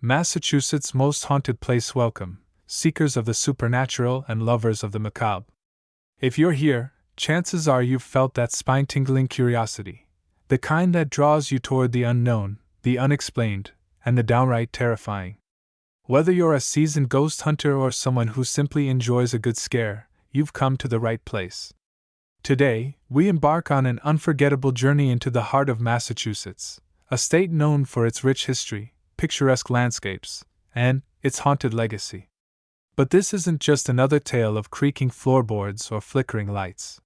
Massachusetts' most haunted place welcome, seekers of the supernatural and lovers of the macabre. If you're here, chances are you've felt that spine-tingling curiosity, the kind that draws you toward the unknown, the unexplained, and the downright terrifying. Whether you're a seasoned ghost hunter or someone who simply enjoys a good scare, you've come to the right place. Today, we embark on an unforgettable journey into the heart of Massachusetts, a state known for its rich history, picturesque landscapes, and its haunted legacy. But this isn't just another tale of creaking floorboards or flickering lights.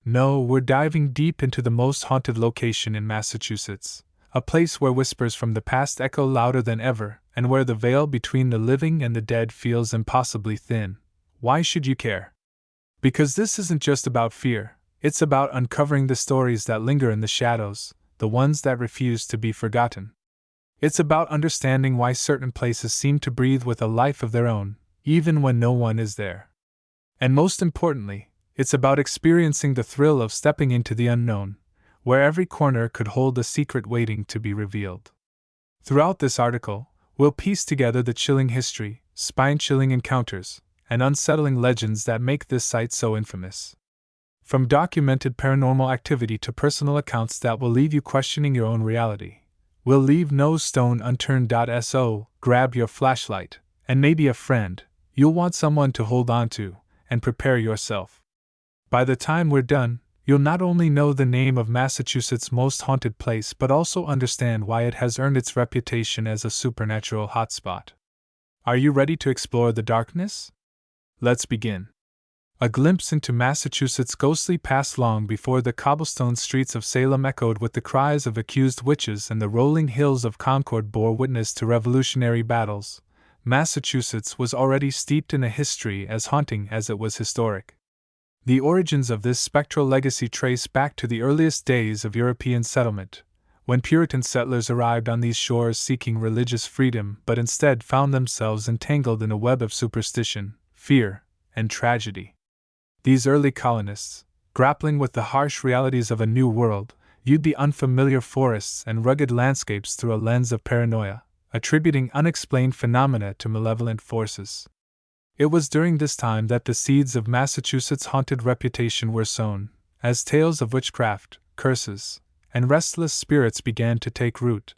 No, we're diving deep into the most haunted location in Massachusetts, a place where whispers from the past echo louder than ever, and where the veil between the living and the dead feels impossibly thin. Why should you care? Because this isn't just about fear, it's about uncovering the stories that linger in the shadows, the ones that refuse to be forgotten. It's about understanding why certain places seem to breathe with a life of their own, even when no one is there. And most importantly, it's about experiencing the thrill of stepping into the unknown, where every corner could hold a secret waiting to be revealed. Throughout this article, we'll piece together the chilling history, spine-chilling encounters, and unsettling legends that make this site so infamous. From documented paranormal activity to personal accounts that will leave you questioning your own reality, we'll leave no stone unturned. So, grab your flashlight, and maybe a friend you'll want someone to hold on to, and prepare yourself. By the time we're done, you'll not only know the name of Massachusetts' most haunted place but also understand why it has earned its reputation as a supernatural hotspot. Are you ready to explore the darkness? Let's begin. A glimpse into Massachusetts' ghostly past long before the cobblestone streets of Salem echoed with the cries of accused witches and the rolling hills of Concord bore witness to revolutionary battles. Massachusetts was already steeped in a history as haunting as it was historic. The origins of this spectral legacy trace back to the earliest days of European settlement, when Puritan settlers arrived on these shores seeking religious freedom but instead found themselves entangled in a web of superstition, fear, and tragedy. These early colonists, grappling with the harsh realities of a new world, viewed the unfamiliar forests and rugged landscapes through a lens of paranoia, attributing unexplained phenomena to malevolent forces. It was during this time that the seeds of Massachusetts' haunted reputation were sown, as tales of witchcraft, curses, and restless spirits began to take root.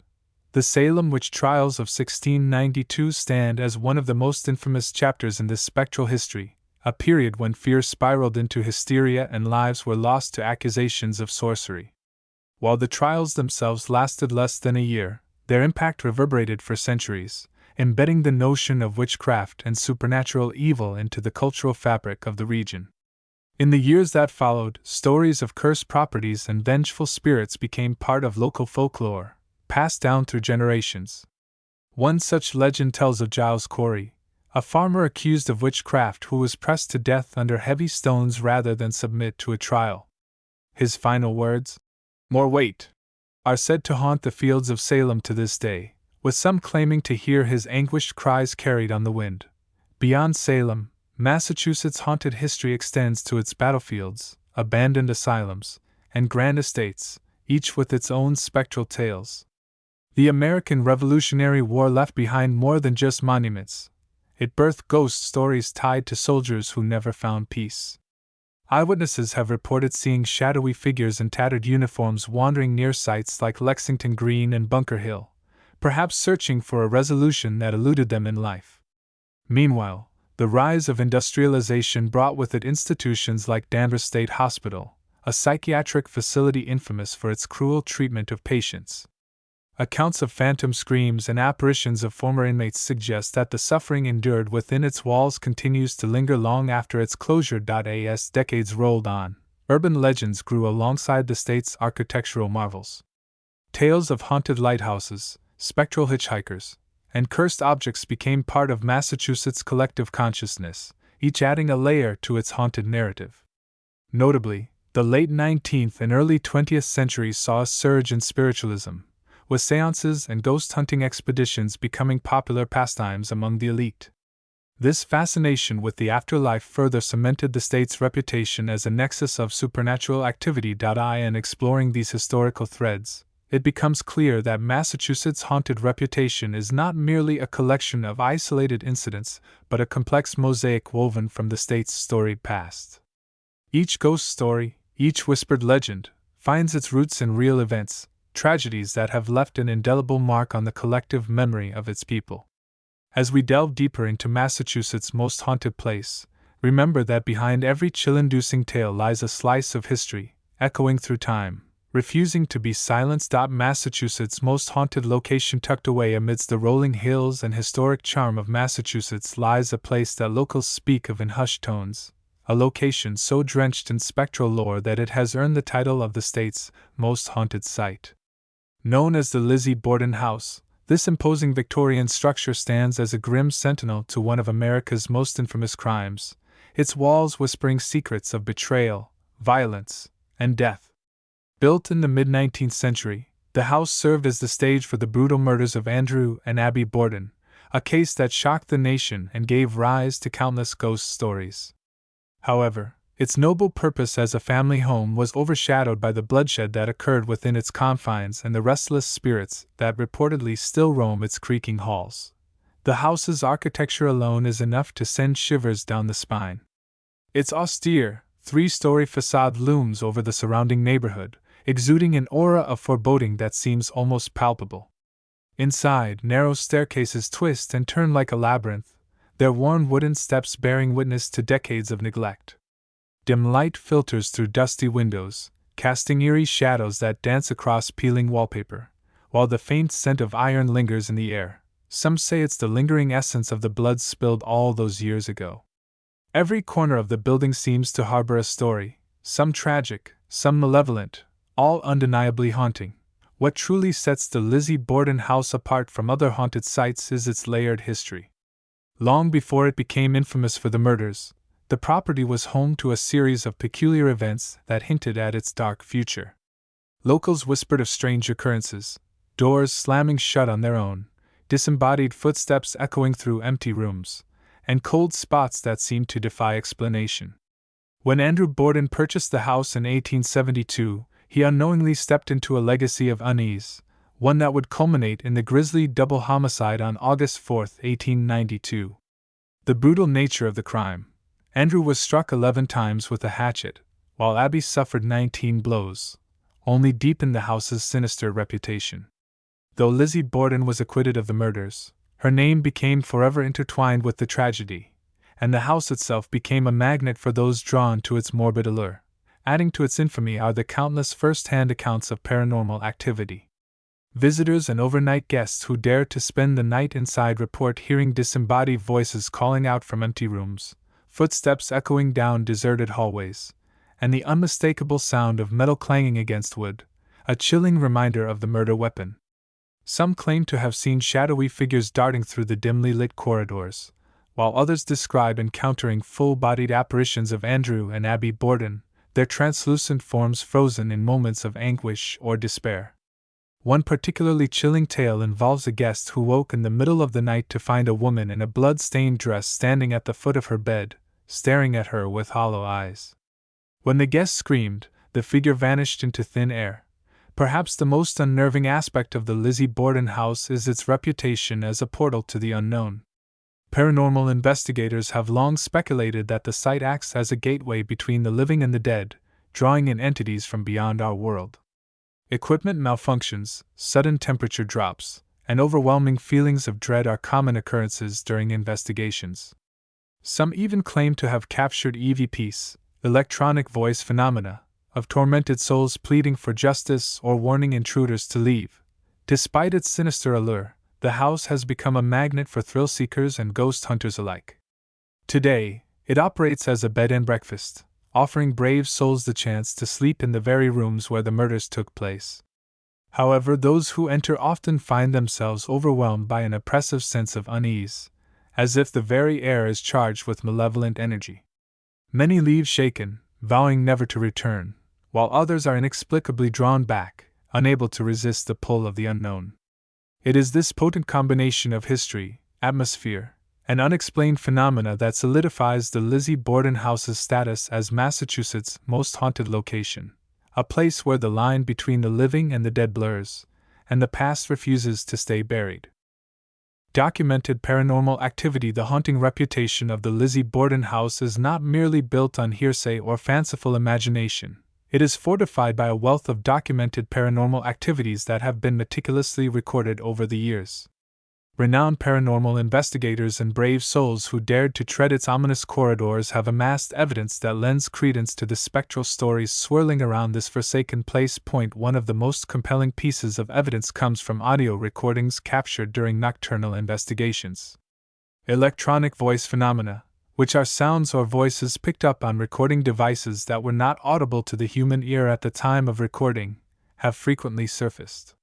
The Salem witch trials of 1692 stand as one of the most infamous chapters in this spectral history, a period when fear spiraled into hysteria and lives were lost to accusations of sorcery. While the trials themselves lasted less than a year, their impact reverberated for centuries, embedding the notion of witchcraft and supernatural evil into the cultural fabric of the region. In the years that followed, stories of cursed properties and vengeful spirits became part of local folklore, passed down through generations. One such legend tells of Giles Corey, a farmer accused of witchcraft who was pressed to death under heavy stones rather than submit to a trial. His final words, "More weight," are said to haunt the fields of Salem to this day, with some claiming to hear his anguished cries carried on the wind. Beyond Salem, Massachusetts' haunted history extends to its battlefields, abandoned asylums, and grand estates, each with its own spectral tales. The American Revolutionary War left behind more than just monuments. It birthed ghost stories tied to soldiers who never found peace. Eyewitnesses have reported seeing shadowy figures in tattered uniforms wandering near sites like Lexington Green and Bunker Hill, perhaps searching for a resolution that eluded them in life. Meanwhile, the rise of industrialization brought with it institutions like Danvers State Hospital, a psychiatric facility infamous for its cruel treatment of patients. Accounts of phantom screams and apparitions of former inmates suggest that the suffering endured within its walls continues to linger long after its closure. As decades rolled on, urban legends grew alongside the state's architectural marvels. Tales of haunted lighthouses, spectral hitchhikers, and cursed objects became part of Massachusetts' collective consciousness, each adding a layer to its haunted narrative. Notably, the late 19th and early 20th centuries saw a surge in spiritualism, with seances and ghost-hunting expeditions becoming popular pastimes among the elite. This fascination with the afterlife further cemented the state's reputation as a nexus of supernatural activity. In exploring these historical threads, it becomes clear that Massachusetts' haunted reputation is not merely a collection of isolated incidents, but a complex mosaic woven from the state's storied past. Each ghost story, each whispered legend, finds its roots in real events, tragedies that have left an indelible mark on the collective memory of its people. As we delve deeper into Massachusetts' most haunted place, remember that behind every chill-inducing tale lies a slice of history, echoing through time, refusing to be silenced. Massachusetts' most haunted location, tucked away amidst the rolling hills and historic charm of Massachusetts, lies a place that locals speak of in hushed tones, a location so drenched in spectral lore that it has earned the title of the state's most haunted site. Known as the Lizzie Borden House, this imposing Victorian structure stands as a grim sentinel to one of America's most infamous crimes, its walls whispering secrets of betrayal, violence, and death. Built in the mid-19th century, the house served as the stage for the brutal murders of Andrew and Abby Borden, a case that shocked the nation and gave rise to countless ghost stories. However, its noble purpose as a family home was overshadowed by the bloodshed that occurred within its confines and the restless spirits that reportedly still roam its creaking halls. The house's architecture alone is enough to send shivers down the spine. Its austere, three-story facade looms over the surrounding neighborhood, exuding an aura of foreboding that seems almost palpable. Inside, narrow staircases twist and turn like a labyrinth, their worn wooden steps bearing witness to decades of neglect. Dim light filters through dusty windows, casting eerie shadows that dance across peeling wallpaper, while the faint scent of iron lingers in the air. Some say it's the lingering essence of the blood spilled all those years ago. Every corner of the building seems to harbor a story, some tragic, some malevolent, all undeniably haunting. What truly sets the Lizzie Borden house apart from other haunted sites is its layered history. Long before it became infamous for the murders, the property was home to a series of peculiar events that hinted at its dark future. Locals whispered of strange occurrences, doors slamming shut on their own, disembodied footsteps echoing through empty rooms, and cold spots that seemed to defy explanation. When Andrew Borden purchased the house in 1872, he unknowingly stepped into a legacy of unease, one that would culminate in the grisly double homicide on August 4, 1892. The brutal nature of the crime: Andrew was struck 11 times with a hatchet, while Abby suffered 19 blows, only deepened the house's sinister reputation. Though Lizzie Borden was acquitted of the murders, her name became forever intertwined with the tragedy, and the house itself became a magnet for those drawn to its morbid allure. Adding to its infamy are the countless first-hand accounts of paranormal activity. Visitors and overnight guests who dared to spend the night inside report hearing disembodied voices calling out from empty rooms, footsteps echoing down deserted hallways, and the unmistakable sound of metal clanging against wood, a chilling reminder of the murder weapon. Some claim to have seen shadowy figures darting through the dimly lit corridors, while others describe encountering full-bodied apparitions of Andrew and Abby Borden, their translucent forms frozen in moments of anguish or despair. One particularly chilling tale involves a guest who woke in the middle of the night to find a woman in a blood-stained dress standing at the foot of her bed, staring at her with hollow eyes. When the guest screamed, the figure vanished into thin air. Perhaps the most unnerving aspect of the Lizzie Borden house is its reputation as a portal to the unknown. Paranormal investigators have long speculated that the site acts as a gateway between the living and the dead, drawing in entities from beyond our world. Equipment malfunctions, sudden temperature drops, and overwhelming feelings of dread are common occurrences during investigations. Some even claim to have captured EVPs, electronic voice phenomena, of tormented souls pleading for justice or warning intruders to leave. Despite its sinister allure, the house has become a magnet for thrill seekers and ghost hunters alike. Today, it operates as a bed and breakfast, offering brave souls the chance to sleep in the very rooms where the murders took place. However, those who enter often find themselves overwhelmed by an oppressive sense of unease, as if the very air is charged with malevolent energy. Many leave shaken, vowing never to return, while others are inexplicably drawn back, unable to resist the pull of the unknown. It is this potent combination of history, atmosphere, and unexplained phenomena that solidifies the Lizzie Borden house's status as Massachusetts' most haunted location, a place where the line between the living and the dead blurs, and the past refuses to stay buried. Documented paranormal activity. The haunting reputation of the Lizzie Borden house is not merely built on hearsay or fanciful imagination. It is fortified by a wealth of documented paranormal activities that have been meticulously recorded over the years. Renowned paranormal investigators and brave souls who dared to tread its ominous corridors have amassed evidence that lends credence to the spectral stories swirling around this forsaken place. One of the most compelling pieces of evidence comes from audio recordings captured during nocturnal investigations. Electronic voice phenomena, which are sounds or voices picked up on recording devices that were not audible to the human ear at the time of recording, have frequently surfaced.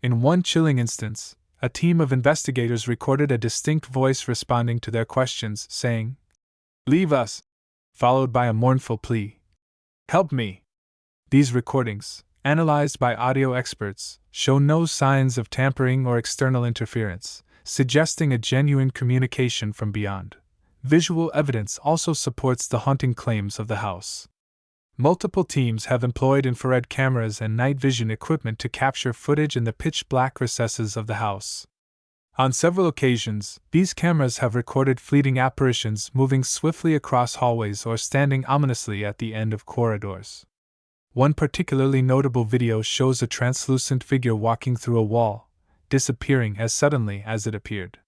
In one chilling instance, a team of investigators recorded a distinct voice responding to their questions, saying, "Leave us," followed by a mournful plea, "Help me." These recordings, analyzed by audio experts, show no signs of tampering or external interference, suggesting a genuine communication from beyond. Visual evidence also supports the haunting claims of the house. Multiple teams have employed infrared cameras and night vision equipment to capture footage in the pitch-black recesses of the house. On several occasions, these cameras have recorded fleeting apparitions moving swiftly across hallways or standing ominously at the end of corridors. One particularly notable video shows a translucent figure walking through a wall, disappearing as suddenly as it appeared.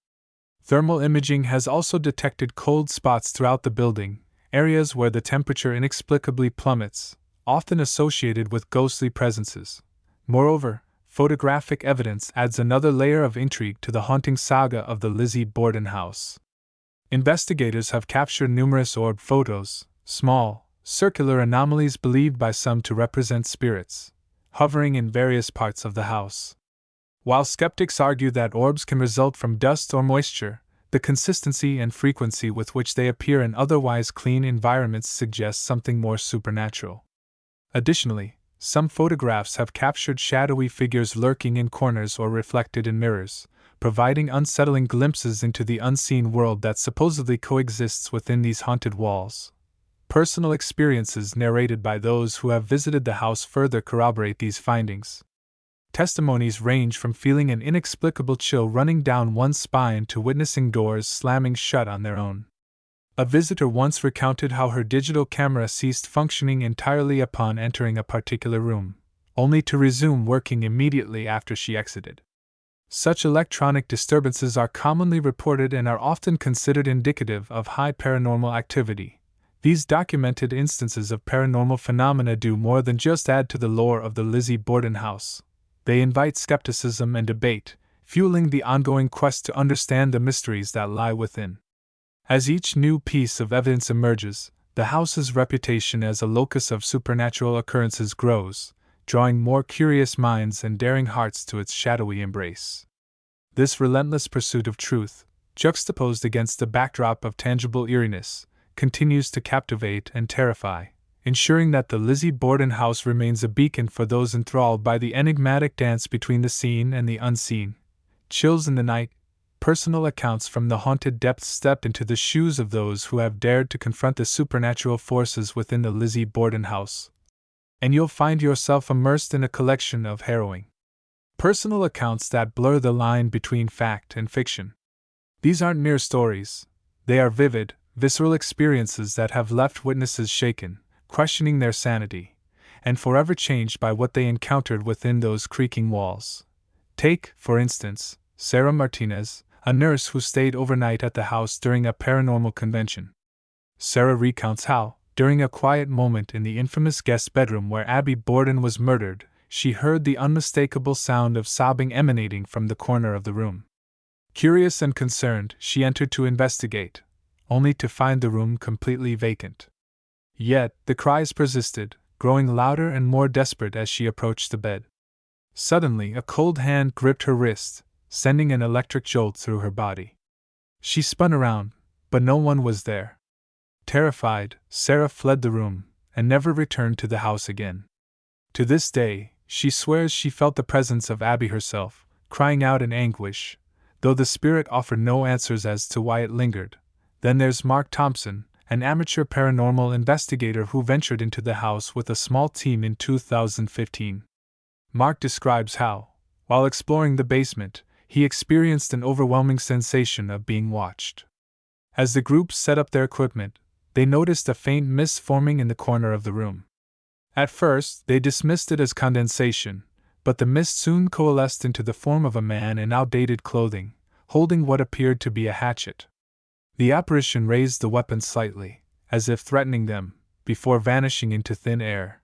Thermal imaging has also detected cold spots throughout the building, areas where the temperature inexplicably plummets, often associated with ghostly presences. Moreover, photographic evidence adds another layer of intrigue to the haunting saga of the Lizzie Borden house. Investigators have captured numerous orb photos, small, circular anomalies believed by some to represent spirits, hovering in various parts of the house. While skeptics argue that orbs can result from dust or moisture, the consistency and frequency with which they appear in otherwise clean environments suggests something more supernatural. Additionally, some photographs have captured shadowy figures lurking in corners or reflected in mirrors, providing unsettling glimpses into the unseen world that supposedly coexists within these haunted walls. Personal experiences narrated by those who have visited the house further corroborate these findings. Testimonies range from feeling an inexplicable chill running down one's spine to witnessing doors slamming shut on their own. A visitor once recounted how her digital camera ceased functioning entirely upon entering a particular room, only to resume working immediately after she exited. Such electronic disturbances are commonly reported and are often considered indicative of high paranormal activity. These documented instances of paranormal phenomena do more than just add to the lore of the Lizzie Borden house. They invite skepticism and debate, fueling the ongoing quest to understand the mysteries that lie within. As each new piece of evidence emerges, the house's reputation as a locus of supernatural occurrences grows, drawing more curious minds and daring hearts to its shadowy embrace. This relentless pursuit of truth, juxtaposed against the backdrop of tangible eeriness, continues to captivate and terrify, ensuring that the Lizzie Borden house remains a beacon for those enthralled by the enigmatic dance between the seen and the unseen. Chills in the night, personal accounts from the haunted depths. Step into the shoes of those who have dared to confront the supernatural forces within the Lizzie Borden house, and you'll find yourself immersed in a collection of harrowing personal accounts that blur the line between fact and fiction. These aren't mere stories, they are vivid, visceral experiences that have left witnesses shaken, questioning their sanity, and forever changed by what they encountered within those creaking walls. Take, for instance, Sarah Martinez, a nurse who stayed overnight at the house during a paranormal convention. Sarah recounts how, during a quiet moment in the infamous guest bedroom where Abby Borden was murdered, she heard the unmistakable sound of sobbing emanating from the corner of the room. Curious and concerned, she entered to investigate, only to find the room completely vacant. Yet, the cries persisted, growing louder and more desperate as she approached the bed. Suddenly, a cold hand gripped her wrist, sending an electric jolt through her body. She spun around, but no one was there. Terrified, Sarah fled the room, and never returned to the house again. To this day, she swears she felt the presence of Abby herself, crying out in anguish, though the spirit offered no answers as to why it lingered. Then there's Mark Thompson, an amateur paranormal investigator who ventured into the house with a small team in 2015. Mark describes how, while exploring the basement, he experienced an overwhelming sensation of being watched. As the group set up their equipment, they noticed a faint mist forming in the corner of the room. At first, they dismissed it as condensation, but the mist soon coalesced into the form of a man in outdated clothing, holding what appeared to be a hatchet. The apparition raised the weapon slightly, as if threatening them, before vanishing into thin air.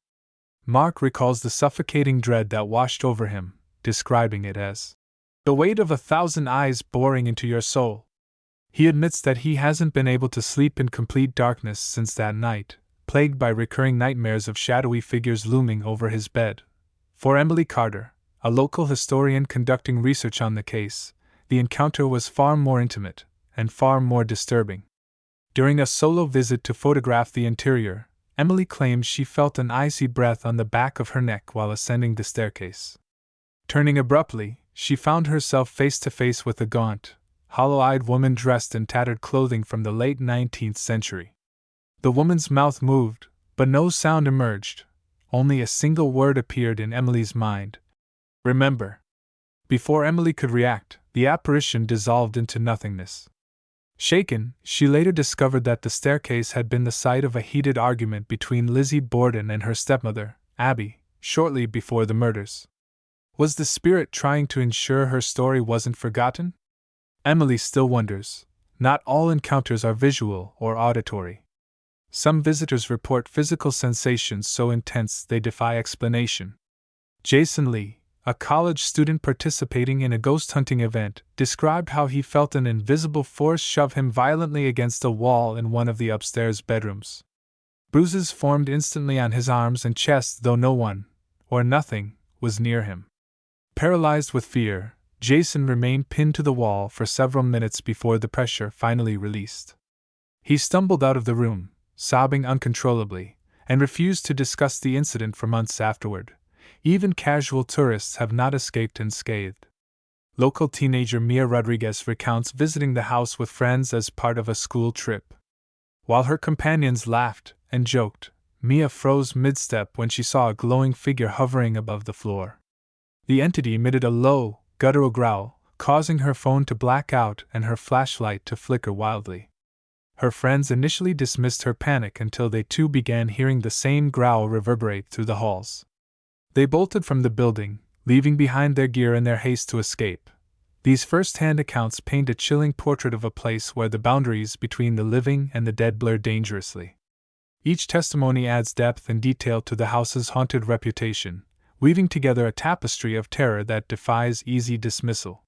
Mark recalls the suffocating dread that washed over him, describing it as the weight of 1,000 eyes boring into your soul. He admits that he hasn't been able to sleep in complete darkness since that night, plagued by recurring nightmares of shadowy figures looming over his bed. For Emily Carter, a local historian conducting research on the case, the encounter was far more intimate and far more disturbing. During a solo visit to photograph the interior, Emily claims she felt an icy breath on the back of her neck while ascending the staircase. Turning abruptly, she found herself face to face with a gaunt, hollow-eyed woman dressed in tattered clothing from the late 19th century. The woman's mouth moved, but no sound emerged. Only a single word appeared in Emily's mind: remember. Before Emily could react, the apparition dissolved into nothingness. Shaken, she later discovered that the staircase had been the site of a heated argument between Lizzie Borden and her stepmother, Abby, shortly before the murders. Was the spirit trying to ensure her story wasn't forgotten? Emily still wonders. Not all encounters are visual or auditory. Some visitors report physical sensations so intense they defy explanation. Jason Lee, a college student participating in a ghost hunting event, described how he felt an invisible force shove him violently against a wall in one of the upstairs bedrooms. Bruises formed instantly on his arms and chest, though no one, or nothing, was near him. Paralyzed with fear, Jason remained pinned to the wall for several minutes before the pressure finally released. He stumbled out of the room, sobbing uncontrollably, and refused to discuss the incident for months afterward. Even casual tourists have not escaped unscathed. Local teenager Mia Rodriguez recounts visiting the house with friends as part of a school trip. While her companions laughed and joked, Mia froze mid-step when she saw a glowing figure hovering above the floor. The entity emitted a low, guttural growl, causing her phone to black out and her flashlight to flicker wildly. Her friends initially dismissed her panic until they too began hearing the same growl reverberate through the halls. They bolted from the building, leaving behind their gear in their haste to escape. These first-hand accounts paint a chilling portrait of a place where the boundaries between the living and the dead blur dangerously. Each testimony adds depth and detail to the house's haunted reputation, weaving together a tapestry of terror that defies easy dismissal.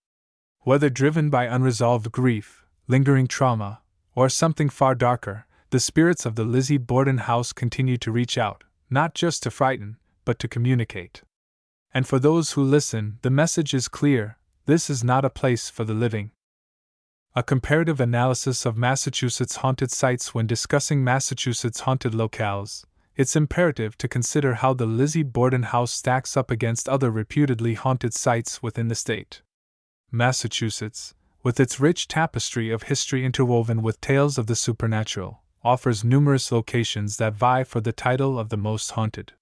Whether driven by unresolved grief, lingering trauma, or something far darker, the spirits of the Lizzie Borden house continue to reach out, not just to frighten, but to communicate. And for those who listen, the message is clear: this is not a place for the living. A comparative analysis of Massachusetts haunted sites. When discussing Massachusetts haunted locales, it's imperative to consider how the Lizzie Borden house stacks up against other reputedly haunted sites within the state. Massachusetts, with its rich tapestry of history interwoven with tales of the supernatural, offers numerous locations that vie for the title of the most haunted.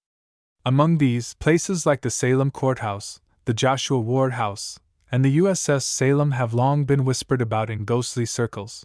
Among these, places like the Salem Courthouse, the Joshua Ward House, and the USS Salem have long been whispered about in ghostly circles.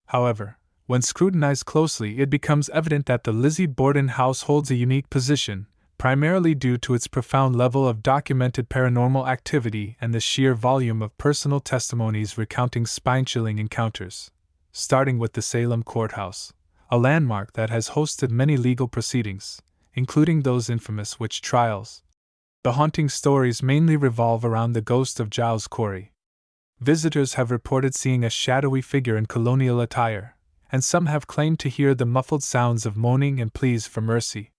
However, when scrutinized closely, it becomes evident that the Lizzie Borden house holds a unique position, primarily due to its profound level of documented paranormal activity and the sheer volume of personal testimonies recounting spine-chilling encounters. Starting with the Salem Courthouse, a landmark that has hosted many legal proceedings, including those infamous witch trials. The haunting stories mainly revolve around the ghost of Giles Corey. Visitors have reported seeing a shadowy figure in colonial attire, and some have claimed to hear the muffled sounds of moaning and pleas for mercy.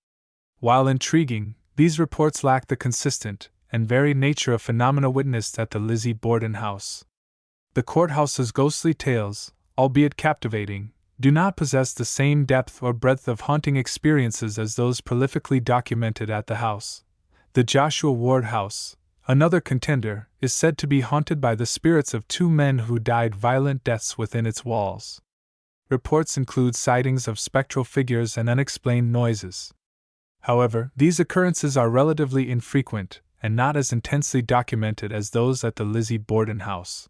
While intriguing, these reports lack the consistent and varied nature of phenomena witnessed at the Lizzie Borden house. The courthouse's ghostly tales, albeit captivating, do not possess the same depth or breadth of haunting experiences as those prolifically documented at the house. The Joshua Ward House, another contender, is said to be haunted by the spirits of two men who died violent deaths within its walls. reports include sightings of spectral figures and unexplained noises. However, these occurrences are relatively infrequent and not as intensely documented as those at the Lizzie Borden house.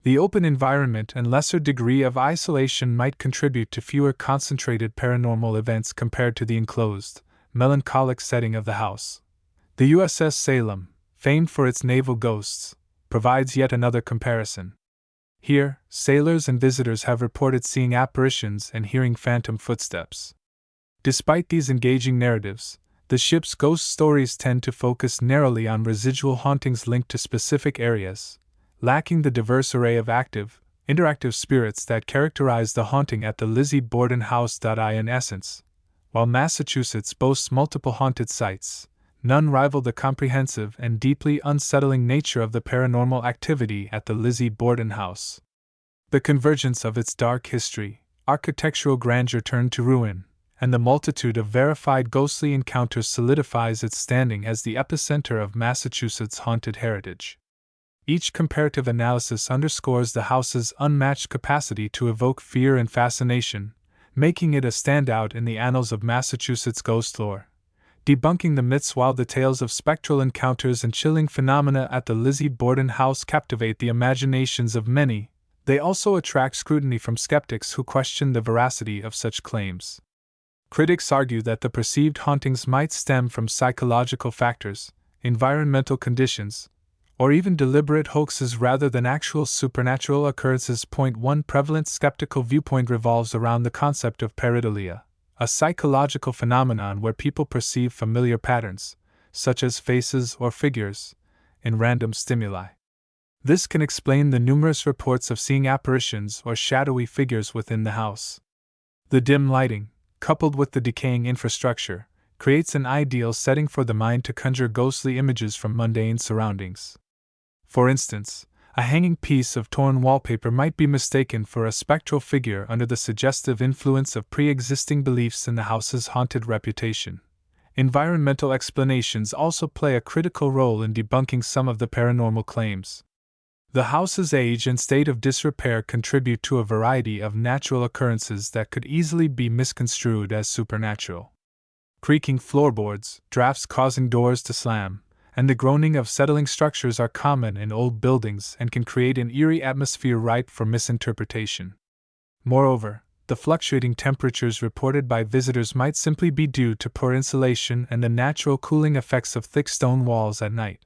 The open environment and lesser degree of isolation might contribute to fewer concentrated paranormal events compared to the enclosed, melancholic setting of the house. The USS Salem, famed for its naval ghosts, provides yet another comparison. Here, sailors and visitors have reported seeing apparitions and hearing phantom footsteps. Despite these engaging narratives, the ship's ghost stories tend to focus narrowly on residual hauntings linked to specific areas, lacking the diverse array of interactive spirits that characterize the haunting at the Lizzie Borden house. In essence, while Massachusetts boasts multiple haunted sites, none rival the comprehensive and deeply unsettling nature of the paranormal activity at the Lizzie Borden house. The convergence of its dark history, architectural grandeur turned to ruin, and the multitude of verified ghostly encounters solidifies its standing as the epicenter of Massachusetts' haunted heritage. Each comparative analysis underscores the house's unmatched capacity to evoke fear and fascination, making it a standout in the annals of Massachusetts ghost lore. Debunking the myths. While the tales of spectral encounters and chilling phenomena at the Lizzie Borden house captivate the imaginations of many, they also attract scrutiny from skeptics who question the veracity of such claims. Critics argue that the perceived hauntings might stem from psychological factors, environmental conditions, or even deliberate hoaxes rather than actual supernatural occurrences. One prevalent skeptical viewpoint revolves around the concept of pareidolia, a psychological phenomenon where people perceive familiar patterns, such as faces or figures, in random stimuli. This can explain the numerous reports of seeing apparitions or shadowy figures within the house. The dim lighting, coupled with the decaying infrastructure, creates an ideal setting for the mind to conjure ghostly images from mundane surroundings. For instance, a hanging piece of torn wallpaper might be mistaken for a spectral figure under the suggestive influence of pre-existing beliefs in the house's haunted reputation. Environmental explanations also play a critical role in debunking some of the paranormal claims. The house's age and state of disrepair contribute to a variety of natural occurrences that could easily be misconstrued as supernatural. Creaking floorboards, drafts causing doors to slam, and the groaning of settling structures are common in old buildings and can create an eerie atmosphere ripe for misinterpretation. Moreover, the fluctuating temperatures reported by visitors might simply be due to poor insulation and the natural cooling effects of thick stone walls at night.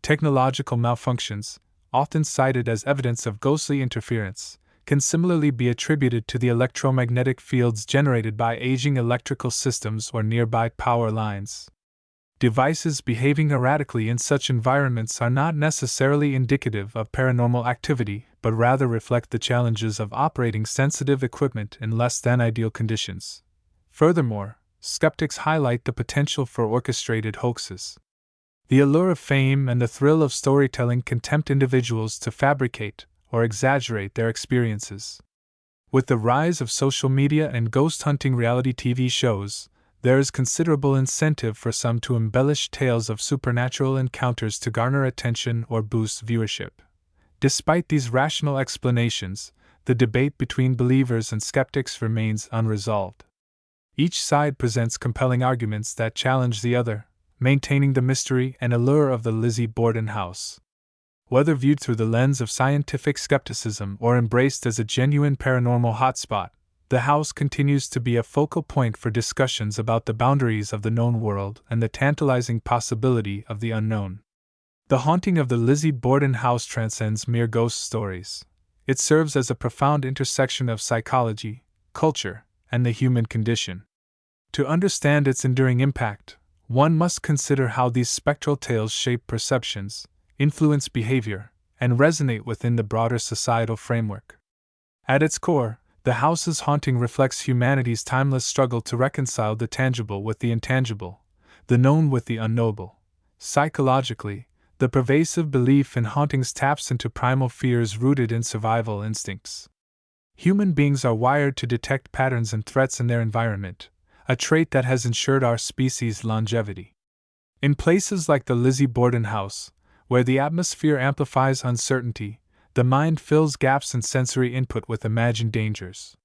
Technological malfunctions, often cited as evidence of ghostly interference, can similarly be attributed to the electromagnetic fields generated by aging electrical systems or nearby power lines. Devices behaving erratically in such environments are not necessarily indicative of paranormal activity, but rather reflect the challenges of operating sensitive equipment in less than ideal conditions. Furthermore, skeptics highlight the potential for orchestrated hoaxes. The allure of fame and the thrill of storytelling can tempt individuals to fabricate or exaggerate their experiences. With the rise of social media and ghost hunting reality TV shows, there is considerable incentive for some to embellish tales of supernatural encounters to garner attention or boost viewership. Despite these rational explanations, the debate between believers and skeptics remains unresolved. Each side presents compelling arguments that challenge the other, maintaining the mystery and allure of the Lizzie Borden house. Whether viewed through the lens of scientific skepticism or embraced as a genuine paranormal hotspot, the house continues to be a focal point for discussions about the boundaries of the known world and the tantalizing possibility of the unknown. The haunting of the Lizzie Borden house transcends mere ghost stories. It serves as a profound intersection of psychology, culture, and the human condition. To understand its enduring impact, one must consider how these spectral tales shape perceptions, influence behavior, and resonate within the broader societal framework. At its core, the house's haunting reflects humanity's timeless struggle to reconcile the tangible with the intangible, the known with the unknowable. Psychologically, the pervasive belief in hauntings taps into primal fears rooted in survival instincts. Human beings are wired to detect patterns and threats in their environment, a trait that has ensured our species' longevity. In places like the Lizzie Borden house, where the atmosphere amplifies uncertainty, the mind fills gaps in sensory input with imagined dangers.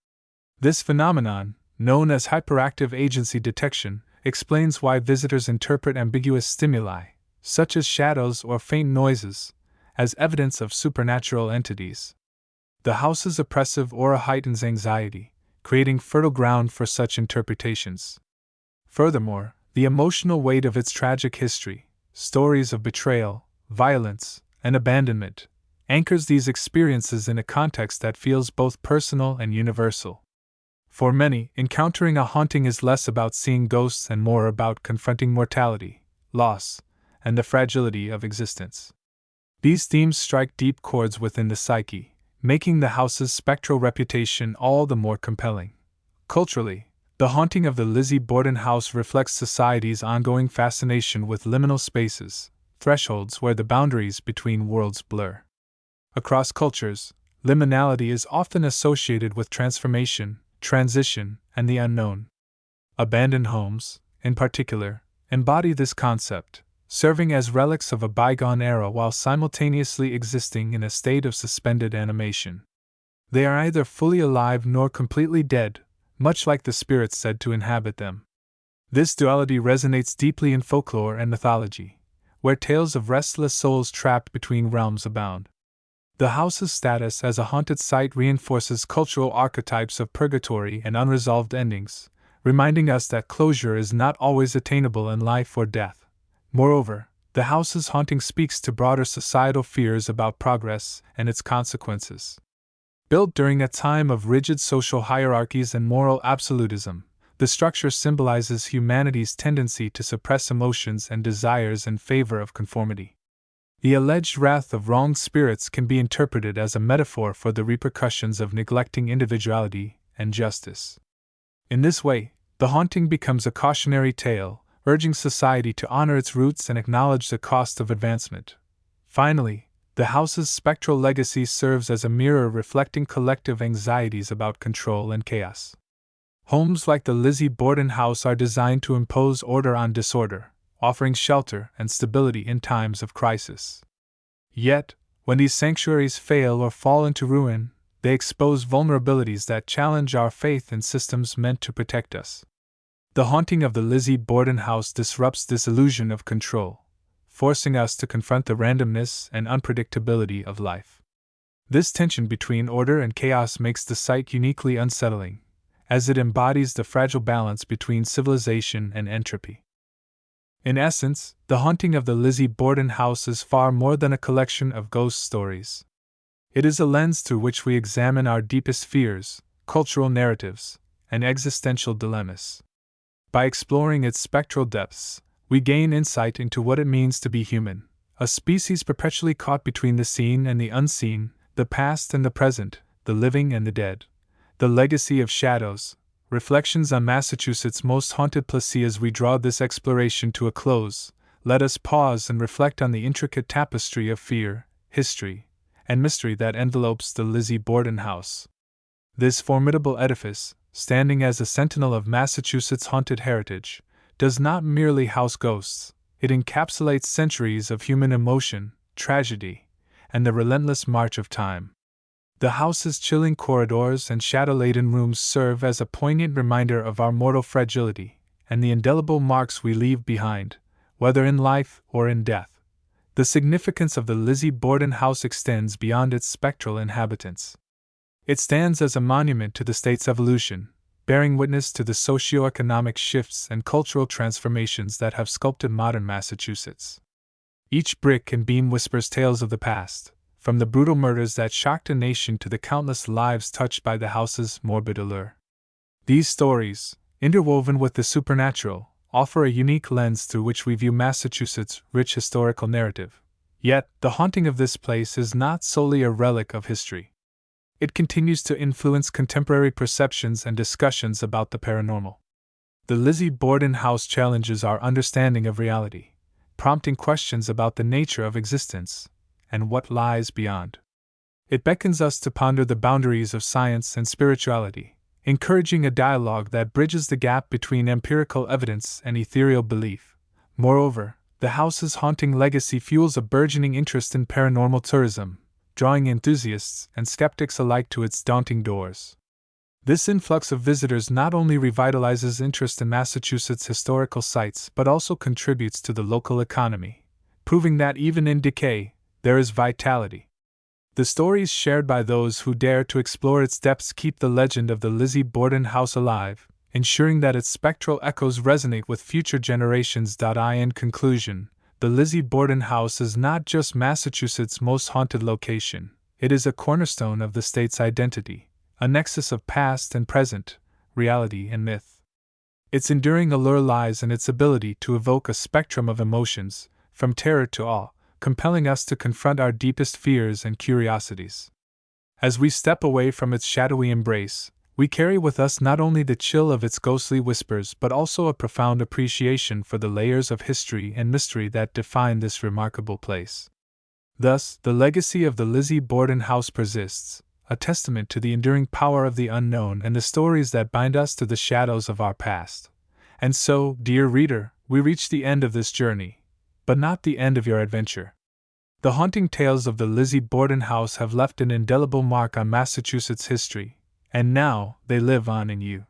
This phenomenon, known as hyperactive agency detection, explains why visitors interpret ambiguous stimuli, such as shadows or faint noises, as evidence of supernatural entities. The house's oppressive aura heightens anxiety, creating fertile ground for such interpretations. Furthermore, the emotional weight of its tragic history, stories of betrayal, violence, and abandonment, anchors these experiences in a context that feels both personal and universal. For many, encountering a haunting is less about seeing ghosts and more about confronting mortality, loss, and the fragility of existence. These themes strike deep chords within the psyche, making the house's spectral reputation all the more compelling. Culturally, The Haunting of the Lizzie Borden House reflects society's ongoing fascination with liminal spaces, thresholds where the boundaries between worlds blur. Across cultures, liminality is often associated with transformation, transition, and the unknown. Abandoned homes, in particular, embody this concept, serving as relics of a bygone era while simultaneously existing in a state of suspended animation. They are either fully alive nor completely dead, much like the spirits said to inhabit them. This duality resonates deeply in folklore and mythology, where tales of restless souls trapped between realms abound. The house's status as a haunted site reinforces cultural archetypes of purgatory and unresolved endings, reminding us that closure is not always attainable in life or death. Moreover, the house's haunting speaks to broader societal fears about progress and its consequences. Built during a time of rigid social hierarchies and moral absolutism, the structure symbolizes humanity's tendency to suppress emotions and desires in favor of conformity. The alleged wrath of wronged spirits can be interpreted as a metaphor for the repercussions of neglecting individuality and justice. In this way, the haunting becomes a cautionary tale, urging society to honor its roots and acknowledge the cost of advancement. Finally, the house's spectral legacy serves as a mirror reflecting collective anxieties about control and chaos. Homes like the Lizzie Borden House are designed to impose order on disorder, offering shelter and stability in times of crisis. Yet, when these sanctuaries fail or fall into ruin, they expose vulnerabilities that challenge our faith in systems meant to protect us. The Haunting of the Lizzie Borden House disrupts this illusion of control, forcing us to confront the randomness and unpredictability of life. This tension between order and chaos makes the site uniquely unsettling, as it embodies the fragile balance between civilization and entropy. In essence, The Haunting of the Lizzie Borden House is far more than a collection of ghost stories. It is a lens through which we examine our deepest fears, cultural narratives, and existential dilemmas. By exploring its spectral depths, we gain insight into what it means to be human, a species perpetually caught between the seen and the unseen, the past and the present, the living and the dead. The Legacy of Shadows, Reflections on Massachusetts' Most Haunted Place. As we draw this exploration to a close, let us pause and reflect on the intricate tapestry of fear, history, and mystery that envelopes the Lizzie Borden House. This formidable edifice, standing as a sentinel of Massachusetts' haunted heritage, does not merely house ghosts, it encapsulates centuries of human emotion, tragedy, and the relentless march of time. The house's chilling corridors and shadow-laden rooms serve as a poignant reminder of our mortal fragility and the indelible marks we leave behind, whether in life or in death. The significance of the Lizzie Borden House extends beyond its spectral inhabitants. It stands as a monument to the state's evolution, bearing witness to the socio-economic shifts and cultural transformations that have sculpted modern Massachusetts. Each brick and beam whispers tales of the past, from the brutal murders that shocked a nation to the countless lives touched by the house's morbid allure. These stories, interwoven with the supernatural, offer a unique lens through which we view Massachusetts' rich historical narrative. Yet, the haunting of this place is not solely a relic of history. It continues to influence contemporary perceptions and discussions about the paranormal. The Lizzie Borden House challenges our understanding of reality, prompting questions about the nature of existence and what lies beyond. It beckons us to ponder the boundaries of science and spirituality, encouraging a dialogue that bridges the gap between empirical evidence and ethereal belief. Moreover, the house's haunting legacy fuels a burgeoning interest in paranormal tourism, drawing enthusiasts and skeptics alike to its daunting doors. This influx of visitors not only revitalizes interest in Massachusetts' historical sites but also contributes to the local economy, proving that even in decay, there is vitality. The stories shared by those who dare to explore its depths keep the legend of the Lizzie Borden house alive, ensuring that its spectral echoes resonate with future generations. In conclusion, the Lizzie Borden house is not just Massachusetts' most haunted location, it is a cornerstone of the state's identity, a nexus of past and present, reality and myth. Its enduring allure lies in its ability to evoke a spectrum of emotions, from terror to awe, compelling us to confront our deepest fears and curiosities. As we step away from its shadowy embrace, we carry with us not only the chill of its ghostly whispers but also a profound appreciation for the layers of history and mystery that define this remarkable place. Thus, the legacy of the Lizzie Borden house persists, a testament to the enduring power of the unknown and the stories that bind us to the shadows of our past. And so, dear reader, we reach the end of this journey, but not the end of your adventure. The haunting tales of the Lizzie Borden house have left an indelible mark on Massachusetts history, and now they live on in you.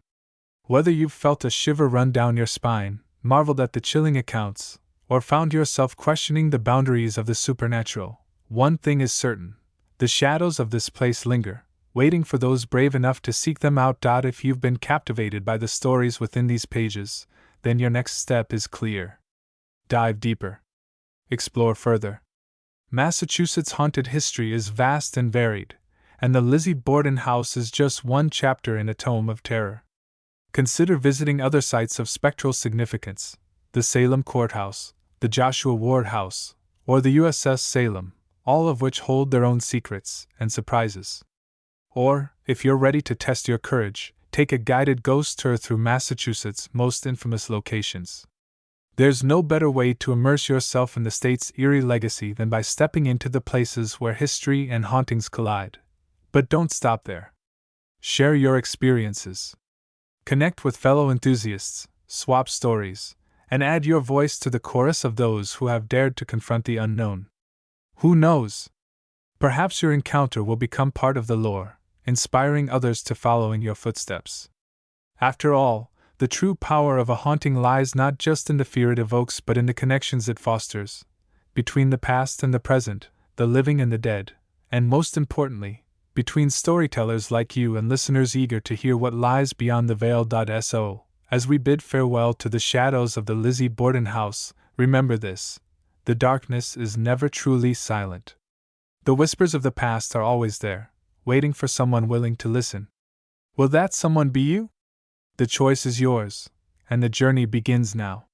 Whether you've felt a shiver run down your spine, marveled at the chilling accounts, or found yourself questioning the boundaries of the supernatural, one thing is certain: the shadows of this place linger, waiting for those brave enough to seek them out. If you've been captivated by the stories within these pages, then your next step is clear. Dive deeper. Explore further. Massachusetts' haunted history is vast and varied, and the Lizzie Borden house is just one chapter in a tome of terror. Consider visiting other sites of spectral significance: the Salem Courthouse, the Joshua Ward House, or the USS Salem, all of which hold their own secrets and surprises. Or, if you're ready to test your courage, take a guided ghost tour through Massachusetts' most infamous locations. There's no better way to immerse yourself in the state's eerie legacy than by stepping into the places where history and hauntings collide. But don't stop there. Share your experiences. Connect with fellow enthusiasts, swap stories, and add your voice to the chorus of those who have dared to confront the unknown. Who knows? Perhaps your encounter will become part of the lore, inspiring others to follow in your footsteps. After all, the true power of a haunting lies not just in the fear it evokes but in the connections it fosters, between the past and the present, the living and the dead, and most importantly, between storytellers like you and listeners eager to hear what lies beyond the veil. So, as we bid farewell to the shadows of the Lizzie Borden house, remember this: the darkness is never truly silent. The whispers of the past are always there, waiting for someone willing to listen. Will that someone be you? The choice is yours, and the journey begins now.